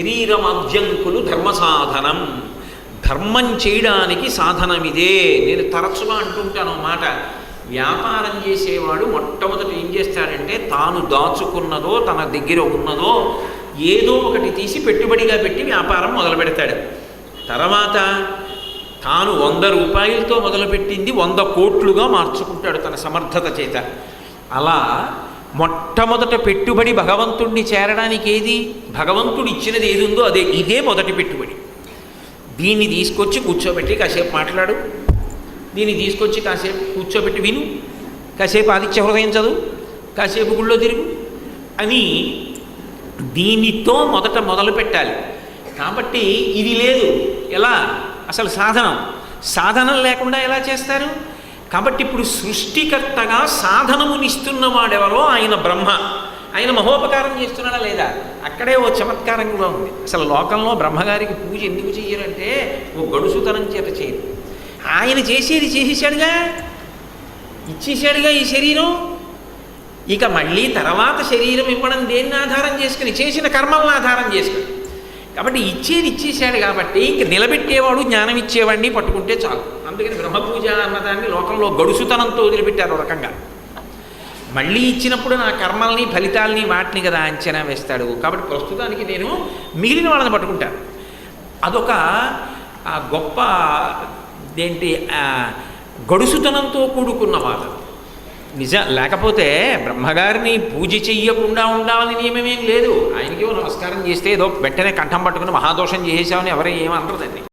శరీరమభ్యంకులు ధర్మ సాధనం. ధర్మం చేయడానికి సాధనమిదే. నేను తరచుగా అంటుంటాను మాట, వ్యాపారం చేసేవాడు మొట్టమొదటి ఏం చేస్తాడంటే తాను దాచుకున్నదో తన దగ్గర ఉన్నదో ఏదో ఒకటి తీసి పెట్టుబడిగా పెట్టి వ్యాపారం మొదలు పెడతాడు. తర్వాత తాను 100 రూపాయలతో మొదలుపెట్టింది 100 కోట్లుగా మార్చుకుంటాడు తన సమర్థత చేత. అలా మొట్టమొదట పెట్టుబడి భగవంతుణ్ణి చేరడానికి ఏది, భగవంతుడు ఇచ్చినది ఏది ఉందో ఇదే మొదటి పెట్టుబడి. దీన్ని తీసుకొచ్చి కూర్చోబెట్టి కాసేపు మాట్లాడు, దీన్ని తీసుకొచ్చి కాసేపు కూర్చోబెట్టి విను, కాసేపు ఆదిత్య హృదయం చదువు, కాసేపు గుళ్ళో తిరుగు అని దీనితో మొదట మొదలు పెట్టాలి. కాబట్టి ఇది లేదు. ఎలా అసలు సాధనం లేకుండా ఎలా చేస్తారు? కాబట్టి ఇప్పుడు సృష్టికర్తగా సాధనమునిస్తున్నవాడెవరో ఆయన బ్రహ్మ. ఆయన మహోపకారం చేస్తున్నాడా లేదా? అక్కడే ఓ చమత్కారం కూడా ఉంది. అసలు లోకంలో బ్రహ్మగారికి పూజ ఎందుకు చెయ్యరంటే ఓ గడుసుతనం చేత చేయరు. ఆయన చేసేది చేసేసాడుగా, ఇచ్చేసాడుగా ఈ శరీరం. ఇక మళ్ళీ తర్వాత శరీరం ఇవ్వడం దేన్ని ఆధారం చేసుకుని? చేసిన కర్మలను ఆధారం చేసుకుని. కాబట్టి ఇచ్చేది ఇచ్చేసాడు కాబట్టి ఇంక నిలబెట్టేవాడు జ్ఞానం ఇచ్చేవాడిని పట్టుకుంటే చాలు. అందుకని బ్రహ్మపూజ అన్నదాన్ని లోకంలో గడుసుతనంతో వదిలిపెట్టారు రకంగా. మళ్ళీ ఇచ్చినప్పుడు నా కర్మల్ని ఫలితాలని వాటిని కదా అంచనా వేస్తాడు. కాబట్టి ప్రస్తుతానికి నేను మిగిలిన వాళ్ళని పట్టుకుంటాను. అదొక గొప్ప గడుసుతనంతో కూడుకున్న వాదం. లేకపోతే బ్రహ్మగారిని పూజ చెయ్యకుండా ఉండాలని నియమమేం లేదు. ఆయనకి నమస్కారం చేస్తే ఏదో వెంటనే కంఠం పట్టుకుని మహాదోషం చేసేసామని ఎవరైనా ఏమనరు దాన్ని.